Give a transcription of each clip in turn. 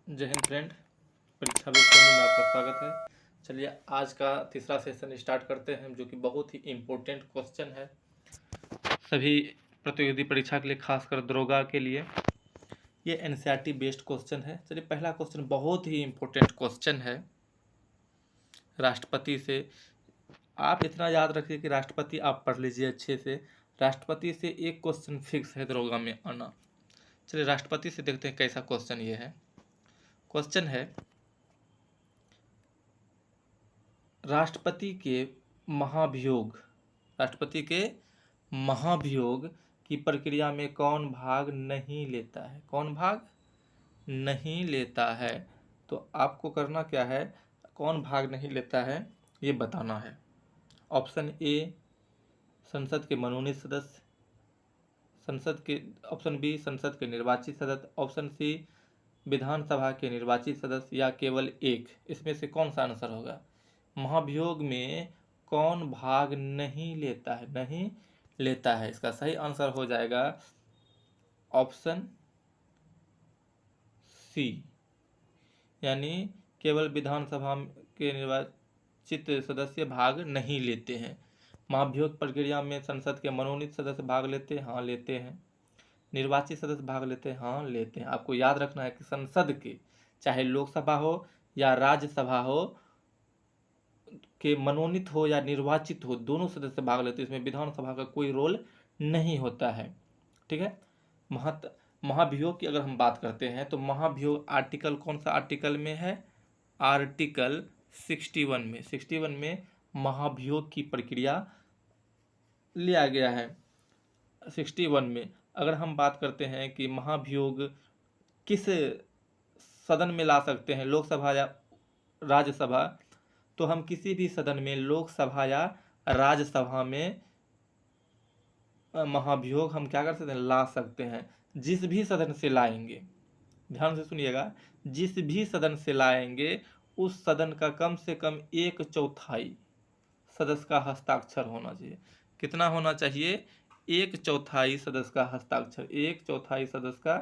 जय हिंद फ्रेंड। परीक्षा विज्ञान में आपका स्वागत है। चलिए आज का तीसरा सेशन स्टार्ट करते हैं, जो कि बहुत ही इम्पोर्टेंट क्वेश्चन है सभी प्रतियोगी परीक्षा के लिए, खासकर दरोगा के लिए। ये एनसीईआरटी बेस्ड क्वेश्चन है। चलिए पहला क्वेश्चन बहुत ही इम्पोर्टेंट क्वेश्चन है राष्ट्रपति से। आप इतना याद रखिए कि राष्ट्रपति आप पढ़ लीजिए अच्छे से। राष्ट्रपति से एक क्वेश्चन फिक्स है दरोगा में आना। चलिए राष्ट्रपति से देखते हैं कैसा क्वेश्चन ये है। क्वेश्चन है, राष्ट्रपति के महाभियोग की प्रक्रिया में कौन भाग नहीं लेता है? कौन भाग नहीं लेता है? तो आपको करना क्या है, कौन भाग नहीं लेता है ये बताना है। ऑप्शन ए संसद के मनोनीत सदस्य, ऑप्शन बी संसद के निर्वाचित सदस्य, ऑप्शन सी विधानसभा के निर्वाचित सदस्य, या केवल एक। इसमें से कौन सा आंसर होगा? महाभियोग में कौन भाग नहीं लेता है? नहीं लेता है। इसका सही आंसर हो जाएगा ऑप्शन सी, यानी केवल विधानसभा के निर्वाचित सदस्य भाग नहीं लेते हैं। महाभियोग प्रक्रिया में संसद के मनोनीत सदस्य भाग लेते हैं? हाँ लेते हैं। निर्वाचित सदस्य भाग लेते हैं? हाँ लेते हैं। आपको याद रखना है कि संसद के, चाहे लोकसभा हो या राज्यसभा हो, के मनोनीत हो या निर्वाचित हो, दोनों सदस्य भाग लेते हैं। इसमें विधानसभा का कोई रोल नहीं होता है। ठीक है। महाभियोग की अगर हम बात करते हैं तो महाभियोग आर्टिकल कौन सा आर्टिकल में है? आर्टिकल 61 में। 61 में महाभियोग की प्रक्रिया लिया गया है। 61 में अगर हम बात करते हैं कि महाभियोग किस सदन में ला सकते हैं, लोकसभा या राज्यसभा, तो हम किसी भी सदन में, लोकसभा या राज्यसभा में महाभियोग हम क्या कर सकते हैं? ला सकते हैं। जिस भी सदन से लाएंगे, ध्यान से सुनिएगा, जिस भी सदन से लाएंगे उस सदन का कम से कम 1/4 सदस्य का हस्ताक्षर होना चाहिए। कितना होना चाहिए? 1/4 सदस्य का हस्ताक्षर। 1/4 सदस्य का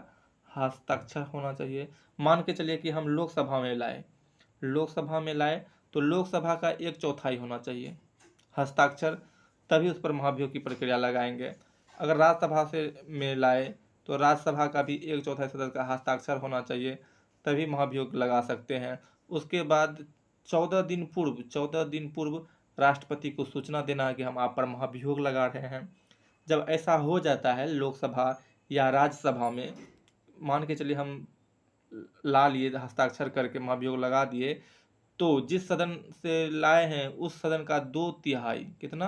हस्ताक्षर होना चाहिए। मान के चलिए कि हम लोकसभा में लाए तो लोकसभा का 1/4 होना चाहिए हस्ताक्षर, तभी उस पर महाभियोग की प्रक्रिया लगाएंगे। अगर राज्यसभा से में लाए तो राज्यसभा का भी 1/4 सदस्य का हस्ताक्षर होना चाहिए, तभी महाभियोग लगा सकते हैं। उसके बाद 14 दिन पूर्व राष्ट्रपति को सूचना देना कि हम आप पर महाभियोग लगा रहे हैं। जब ऐसा हो जाता है लोकसभा या राज्यसभा में, मान के चलिए हम ला लिए, हस्ताक्षर करके महाभियोग लगा दिए, तो जिस सदन से लाए हैं उस सदन का 2/3, कितना?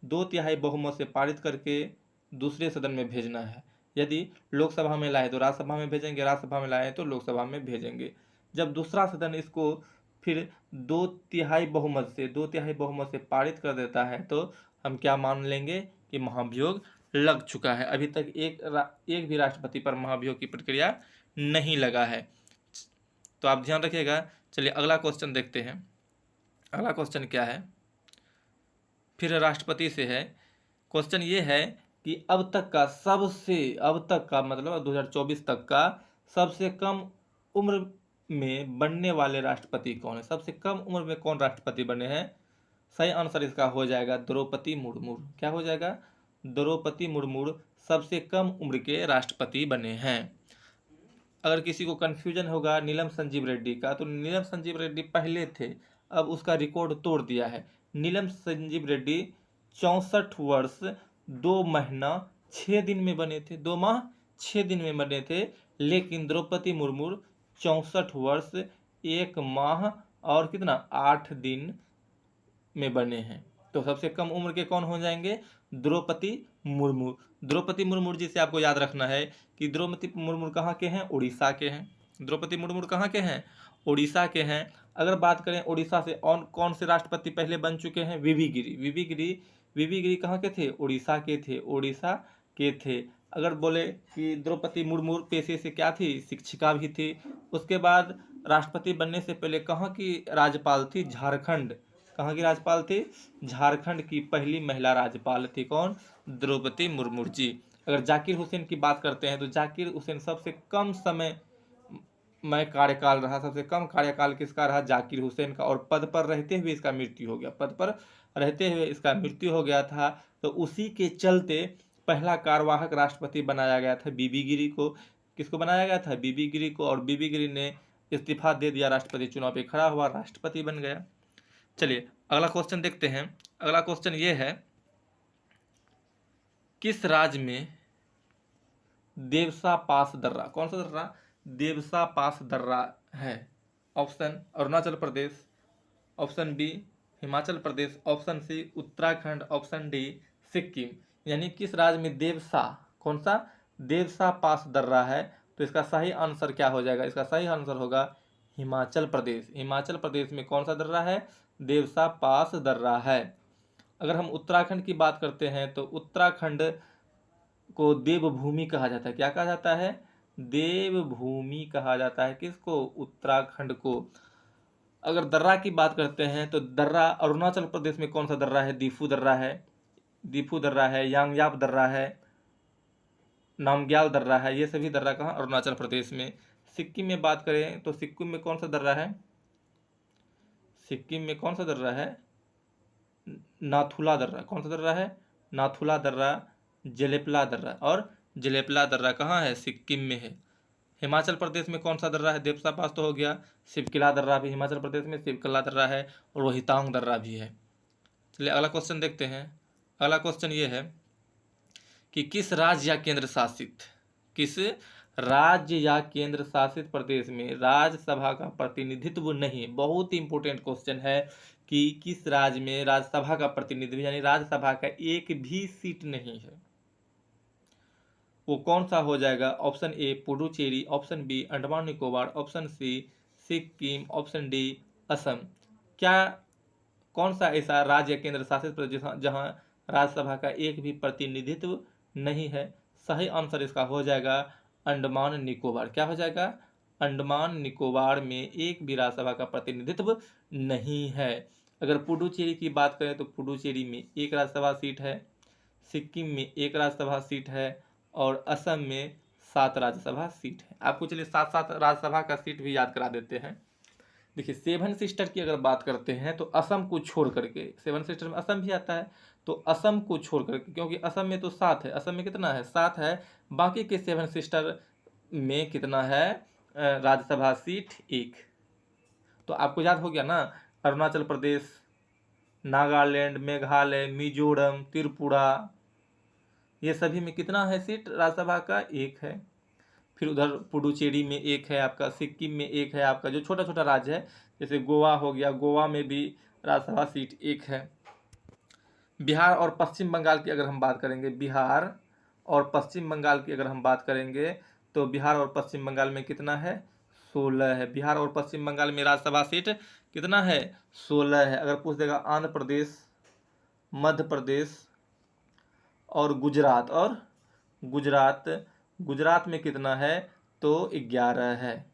2/3 बहुमत से पारित करके दूसरे सदन में भेजना है। यदि लोकसभा में लाए तो राज्यसभा में भेजेंगे, राज्यसभा में लाए तो लोकसभा में भेजेंगे। जब दूसरा सदन इसको फिर 2/3 बहुमत से पारित कर देता है तो हम क्या मान लेंगे कि महाभियोग लग चुका है। अभी तक एक भी राष्ट्रपति पर महाभियोग की प्रक्रिया नहीं लगा है। तो आप ध्यान रखिएगा। चलिए अगला क्वेश्चन देखते हैं। अगला क्वेश्चन क्या है? फिर राष्ट्रपति से है। क्वेश्चन ये है कि अब तक का मतलब 2024 तक का सबसे कम उम्र में बनने वाले राष्ट्रपति कौन है? सबसे कम उम्र में कौन राष्ट्रपति बने हैं? सही आंसर इसका हो जाएगा द्रौपदी मुर्मू। क्या हो जाएगा? द्रौपदी मुर्मू सबसे कम उम्र के राष्ट्रपति बने हैं। अगर किसी को कन्फ्यूजन होगा नीलम संजीव रेड्डी का, तो नीलम संजीव रेड्डी पहले थे, अब उसका रिकॉर्ड तोड़ दिया है। नीलम संजीव रेड्डी 64 वर्ष 2 महीना 6 दिन में बने थे। 2 माह 6 दिन में बने थे। लेकिन द्रौपदी मुर्मू 64 वर्ष 1 माह और कितना 8 दिन में बने हैं। तो सबसे कम उम्र के कौन हो जाएंगे? द्रौपदी मुर्मू। द्रौपदी मुर्मू जी से आपको याद रखना है कि द्रौपदी मुर्मू कहाँ के हैं? उड़ीसा के हैं। द्रौपदी मुर्मू कहाँ के हैं? उड़ीसा के हैं। अगर बात करें उड़ीसा से कौन से राष्ट्रपति पहले बन चुके हैं? वीवी गिरी कहाँ के थे? उड़ीसा के थे। अगर बोले कि द्रौपदी मुर्मू पेशे से क्या थी? शिक्षिका भी थी। उसके बाद राष्ट्रपति बनने से पहले कहाँ की राज्यपाल थी? झारखंड। कहाँ की राज्यपाल थी? झारखंड की पहली महिला राज्यपाल थी। कौन? द्रौपदी मुर्मू जी। अगर जाकिर हुसैन की बात करते हैं तो जाकिर हुसैन सबसे कम समय मैं कार्यकाल रहा, सबसे कम कार्यकाल किसका रहा, जाकिर हुसैन का, और पद पर रहते हुए इसका मृत्यु हो गया, पद पर रहते हुए इसका मृत्यु हो गया था। तो उसी के चलते पहला कार्यवाहक राष्ट्रपति बनाया गया था बीबी गिरी को। किसको बनाया गया था, बीबी गिरी को, और बीबी गिरी ने इस्तीफा दे दिया, राष्ट्रपति चुनाव पे खड़ा हुआ, राष्ट्रपति बन गया। चलिए अगला क्वेश्चन देखते हैं। अगला क्वेश्चन ये है, किस राज्य में देवसा पास दर्रा, कौन सा दर्रा, देवसा पास दर्रा है? Option Arunachal Pradesh, option B Himachal Pradesh, option C Uttarakhand, option D Sikkim. यानी किस राज्य में देवसा, कौन सा, देवसा पास दर्रा है? तो इसका सही आंसर क्या हो जाएगा, इसका सही आंसर होगा हिमाचल प्रदेश। हिमाचल प्रदेश में कौन सा दर्रा है, देवसा पास दर्रा है। अगर हम उत्तराखंड की बात करते हैं तो उत्तराखंड को देवभूमि कहा जाता है। क्या कहा जाता है, देवभूमि कहा जाता है किसको, उत्तराखंड को। अगर दर्रा की बात करते हैं तो दर्रा अरुणाचल प्रदेश में कौन सा दर्रा है, दीफू दर्रा है, दीफू दर्रा है, यांगयाप दर्रा है, नामग्याल दर्रा है, ये सभी दर्रा कहाँ, अरुणाचल प्रदेश में। सिक्किम में बात करें तो सिक्किम में कौन सा दर्रा है, सिक्किम में कौन सा दर्रा है, नाथुला दर्रा, कौन सा दर्रा है, नाथुला दर्रा, जेलेपला दर्रा, और जेलेपला दर्रा कहाँ है, सिक्किम में है। हिमाचल प्रदेश में कौन सा दर्रा है, देवसा पास तो हो गया, शिवकिला दर्रा भी हिमाचल प्रदेश में शिवकिला दर्रा है, और रोहितांग दर्रा भी है। चलिए अगला क्वेश्चन देखते हैं। अगला क्वेश्चन ये है कि किस राज्य या केंद्र शासित, किस राज्य या केंद्र शासित प्रदेश में राज्यसभा का प्रतिनिधित्व नहीं, बहुत ही इंपॉर्टेंट क्वेश्चन है कि किस राज्य में राज्यसभा का प्रतिनिधित्व यानी राज्यसभा का एक भी सीट नहीं है, वो कौन सा हो जाएगा? Option A Puducherry, option B Andaman Nicobar, option C Sikkim, option D Assam. क्या, कौन सा ऐसा राज्य केंद्र शासित प्रदेश जहां राज्यसभा का एक भी प्रतिनिधित्व नहीं है? सही आंसर इसका हो जाएगा अंडमान निकोबार। क्या हो जाएगा? अंडमान निकोबार में एक भी राज्यसभा का प्रतिनिधित्व नहीं है। अगर पुडुचेरी की बात करें तो पुडुचेरी में एक राज्यसभा सीट है, सिक्किम में एक राज्यसभा सीट है, और असम में 7 राज्यसभा सीट है। आपको चलिए 7 राज्यसभा का सीट भी याद करा देते हैं। देखिए 7 सिस्टर की अगर बात करते हैं तो असम को छोड़ करके, 7 सिस्टर में असम भी आता है, तो असम को छोड़ करके, क्योंकि असम में तो 7 है, असम में कितना है, 7 है, बाकी के 7 सिस्टर में कितना है राज्यसभा सीट, 1। तो आपको याद हो गया ना, अरुणाचल प्रदेश, नागालैंड, मेघालय, मिजोरम, त्रिपुरा, ये सभी में कितना है सीट राज्यसभा का, 1 है। फिर उधर पुडुचेरी में 1 है आपका, सिक्किम में 1 है आपका, जो छोटा छोटा राज्य है, जैसे गोवा हो गया, गोवा में भी राज्यसभा सीट 1 है। बिहार और पश्चिम बंगाल की अगर हम बात करेंगे, बिहार और पश्चिम बंगाल की अगर हम बात करेंगे तो बिहार और पश्चिम बंगाल में कितना है, 16 है। बिहार और पश्चिम बंगाल में राज्यसभा सीट कितना है, 16 है। अगर पूछ देगा आंध्र प्रदेश, मध्य प्रदेश और गुजरात, और गुजरात में कितना है, तो 11 है।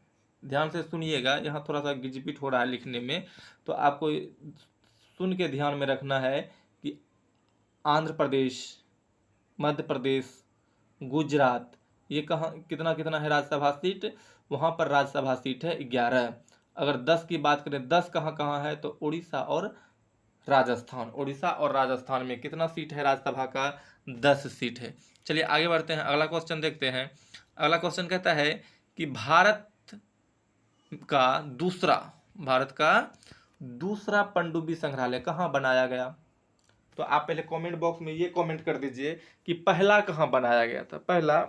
ध्यान से सुनिएगा, यहाँ थोड़ा सा गिजबिट हो रहा है लिखने में, तो आपको सुन के ध्यान में रखना है कि आंध्र प्रदेश, मध्य प्रदेश, गुजरात, ये कहाँ कितना कितना है राज्यसभा सीट, वहाँ पर राज्यसभा सीट है 11। अगर 10 की बात करें, 10 कहाँ कहाँ है, तो उड़ीसा और राजस्थान, उड़ीसा और राजस्थान में कितना सीट है राज्यसभा का, 10 सीट है। चलिए आगे बढ़ते हैं, अगला क्वेश्चन देखते हैं। अगला क्वेश्चन कहता है कि भारत का दूसरा पनडुब्बी संग्रहालय कहाँ बनाया गया? तो आप पहले कमेंट बॉक्स में ये कमेंट कर दीजिए कि पहला कहाँ बनाया गया था, पहला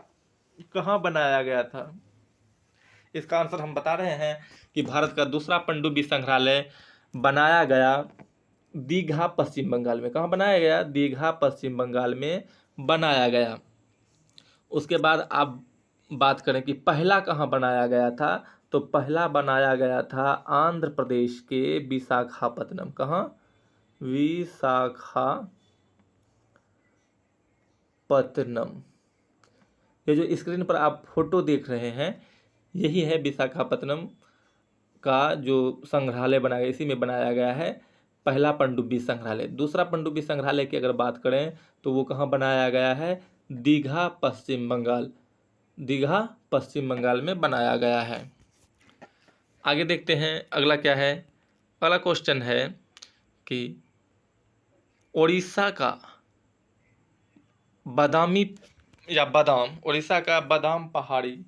कहाँ बनाया गया था। इसका आंसर हम बता रहे हैं कि भारत का दूसरा पनडुब्बी संग्रहालय बनाया गया दीघा पश्चिम बंगाल में। कहाँ बनाया गया? दीघा पश्चिम बंगाल में बनाया गया। उसके बाद आप बात करें कि पहला कहाँ बनाया गया था, तो पहला बनाया गया था आंध्र प्रदेश के विशाखापत्तनम। कहाँ? विशाखापत्तनम। ये जो स्क्रीन पर आप फोटो देख रहे हैं, यही है विशाखापत्तनम का जो संग्रहालय बनाया गया, इसी में बनाया गया है पहला पनडुब्बी संग्रहालय। दूसरा पनडुब्बी संग्रहालय की अगर बात करें तो वो कहाँ बनाया गया है? दीघा पश्चिम बंगाल, दीघा पश्चिम बंगाल में बनाया गया है। आगे देखते हैं अगला क्या है। अगला क्वेश्चन है कि उड़ीसा का उड़ीसा का बादाम पहाड़ी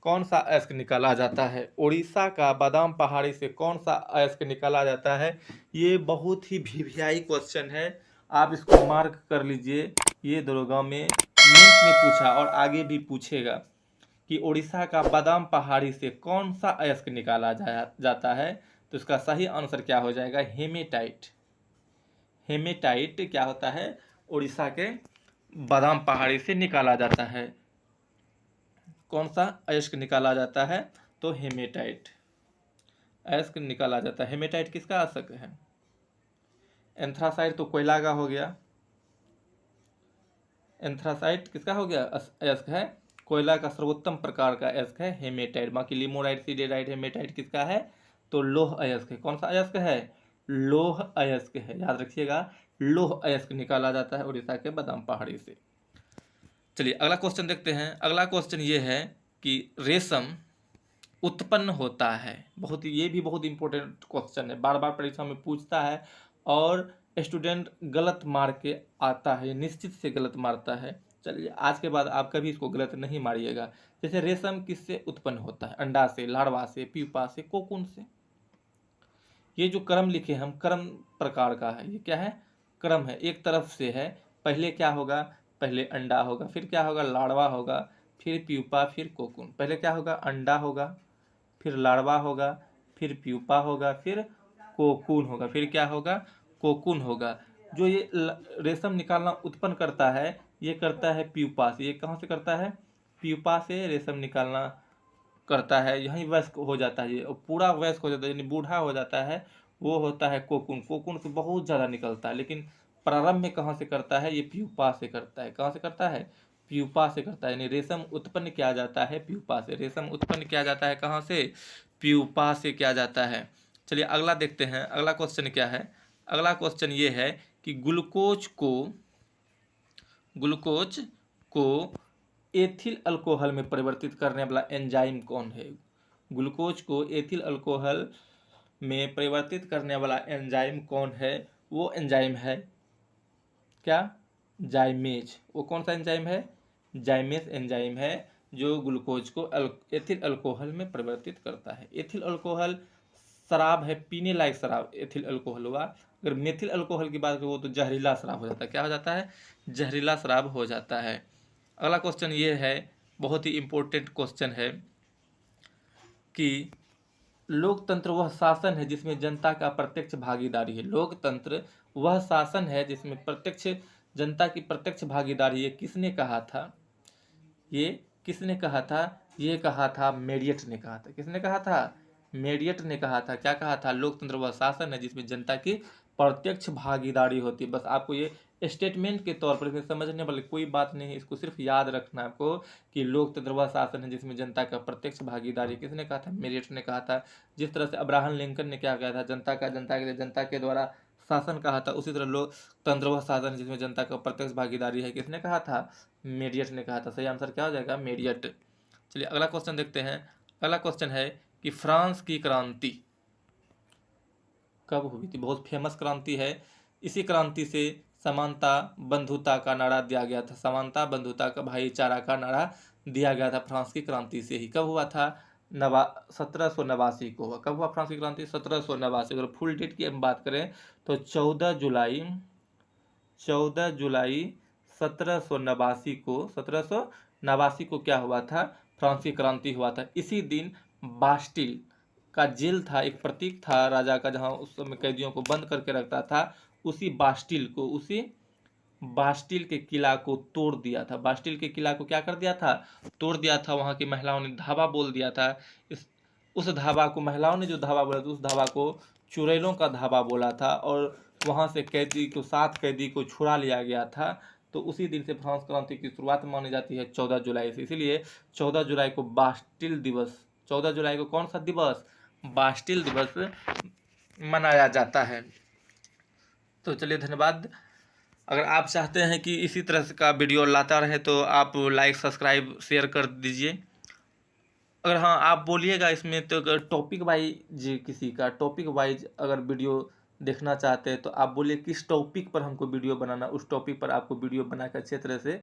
कौन सा अयस्क निकाला जाता है। उड़ीसा का बादाम पहाड़ी से कौन सा अयस्क निकाला जाता है। ये बहुत ही वीवीआई क्वेश्चन है, आप इसको मार्क कर लीजिए। ये दरोगा में मेंस में पूछा और आगे भी पूछेगा कि उड़ीसा का बादाम पहाड़ी से कौन सा अयस्क निकाला जाता है। तो इसका सही आंसर क्या हो जाएगा, हेमेटाइट। हेमेटाइट क्या होता है, उड़ीसा के बादाम पहाड़ी से निकाला जाता है। कौन सा अयस्क निकाला जाता है, तो हेमेटाइट अयस्क निकाला जाता है। हेमेटाइट किसका अयस्क है। एंथ्रासाइट तो कोयला का हो गया, एंथ्रासाइट किसका हो गया, अयस्क है कोयला का सर्वोत्तम प्रकार का अयस्क है हेमेटाइट। बाकी लिमोनाइट, सीडेराइट, हेमेटाइट किसका है, तो लोह अयस्क है। कौन सा अयस्क है, लोह अयस्क है, याद रखिएगा। लोह अयस्क निकाला जाता है उड़ीसा के बादाम पहाड़ी से। चलिए अगला क्वेश्चन देखते हैं। अगला क्वेश्चन ये है कि रेशम उत्पन्न होता है, ये भी बहुत इंपॉर्टेंट क्वेश्चन है, बार बार परीक्षा में पूछता है और स्टूडेंट गलत मार के आता है, निश्चित से गलत मारता है। चलिए आज के बाद आप कभी इसको गलत नहीं मारिएगा। जैसे रेशम किससे उत्पन्न होता है, अंडा से, लार्वा से, प्यूपा से, कोकून से। ये जो क्रम लिखे हम, क्रम प्रकार का है, ये क्या है, क्रम है, एक तरफ से है। पहले क्या होगा, पहले अंडा होगा, फिर क्या होगा, लार्वा होगा, फिर प्यूपा, फिर कोकून। पहले क्या होगा, अंडा होगा, फिर लार्वा होगा, फिर प्यूपा होगा, फिर कोकून होगा, फिर क्या होगा, कोकून होगा। जो ये रेशम निकालना उत्पन्न करता है, ये करता है प्यूपा से। ये कहाँ से करता है, प्यूपा से रेशम निकालना करता है, यहीं वयस्क हो जाता है, ये पूरा वयस्क हो जाता है, यानी बूढ़ा हो जाता है, वो होता है कोकून। कोकून से बहुत ज़्यादा निकलता है, लेकिन प्रारंभ में कहाँ से करता है, ये प्यूपा से करता है। कहाँ से करता है, प्यूपा से करता है, यानी रेशम उत्पन्न किया जाता है प्यूपा से। रेशम उत्पन्न किया जाता है कहाँ से, प्यूपा से किया जाता है। चलिए अगला देखते हैं। अगला क्वेश्चन क्या है, अगला क्वेश्चन ये है कि ग्लूकोज को एथिल अल्कोहल में परिवर्तित करने वाला एंजाइम कौन है। ग्लूकोज को एथिल अल्कोहल में परिवर्तित करने वाला एंजाइम कौन है, वो एंजाइम है क्या, जाइमेज। वो कौन सा एंजाइम है, जाइमेज एंजाइम है, जो ग्लूकोज को एथिल अल्कोहल में परिवर्तित करता है। एथिल अल्कोहल शराब है, पीने लायक शराब एथिल अल्कोहल हुआ। अगर मेथिल अल्कोहल की बात करें वो तो जहरीला शराब हो जाता है। क्या हो जाता है, जहरीला शराब हो जाता है। अगला क्वेश्चन ये है, बहुत ही इम्पोर्टेंट क्वेश्चन है कि लोकतंत्र वह शासन है जिसमें जनता का प्रत्यक्ष भागीदारी है। लोकतंत्र वह शासन है जिसमें जनता की प्रत्यक्ष भागीदारी है। किसने कहा था, ये किसने कहा था, ये कहा था मेरियट ने कहा था। किसने कहा था, मेरियट ने कहा था। क्या कहा था, लोकतंत्र वह शासन है जिसमें जनता की प्रत्यक्ष भागीदारी होती है। बस आपको ये स्टेटमेंट के तौर पर, इसमें समझने वाली कोई बात नहीं है, इसको सिर्फ याद रखना है आपको कि लोकतंत्र वह शासन है जिसमें जनता का प्रत्यक्ष भागीदारी। किसने कहा था, मेरियट ने कहा था। जिस तरह से अब्राहम लिंकन ने क्या कहा था, जनता के लिए, जनता के द्वारा शासन कहा था, उसी तरह लोकतंत्र वह शासन है जिसमें जनता का प्रत्यक्ष भागीदारी है। किसने कहा था, मेरियट ने कहा था। सही आंसर क्या हो जाएगा, मेरियट। चलिए अगला क्वेश्चन देखते हैं। अगला क्वेश्चन है कि फ्रांस की क्रांति कब हुई थी। बहुत फेमस क्रांति है। इसी क्रांति से समानता बंधुता का नारा दिया गया था। समानता बंधुता का भाईचारा का नारा दिया गया था फ्रांस की क्रांति से ही। कब हुआ था, 1789 को हुआ। कब हुआ फ्रांस की क्रांति, 1789। अगर फुल डेट की हम बात करें तो 14 जुलाई 1789 को क्या हुआ था, फ्रांस की क्रांति हुआ था। इसी दिन बास्टिल का जेल था, एक प्रतीक था राजा का, जहां उस समय कैदियों को बंद करके रखता था। उसी बास्टिल के किला को तोड़ दिया था। बास्टिल के किला को क्या कर दिया था, तोड़ दिया था। वहां की महिलाओं ने धावा बोल दिया था। उस धावा को, महिलाओं ने जो धावा बोला था, उस धावा को चुड़ैलों का धावा बोला था, और वहां से 7 कैदी को छुड़ा लिया गया था। तो उसी दिन से फ्रांस क्रांति की शुरुआत मानी जाती है, 14 जुलाई से। इसीलिए 14 जुलाई को बास्टिल दिवस, 14 जुलाई को कौन सा दिवस, बास्टिल दिवस मनाया जाता है। तो चलिए धन्यवाद। अगर आप चाहते हैं कि इसी तरह का वीडियो लाता रहे तो आप लाइक, सब्सक्राइब, शेयर कर दीजिए। अगर हाँ आप बोलिएगा इसमें, तो अगर टॉपिक वाइज किसी का टॉपिक वाइज अगर वीडियो देखना चाहते हैं तो आप बोलिए किस टॉपिक पर हमको वीडियो बनाना, उस टॉपिक पर आपको वीडियो बना कर अच्छे तरह से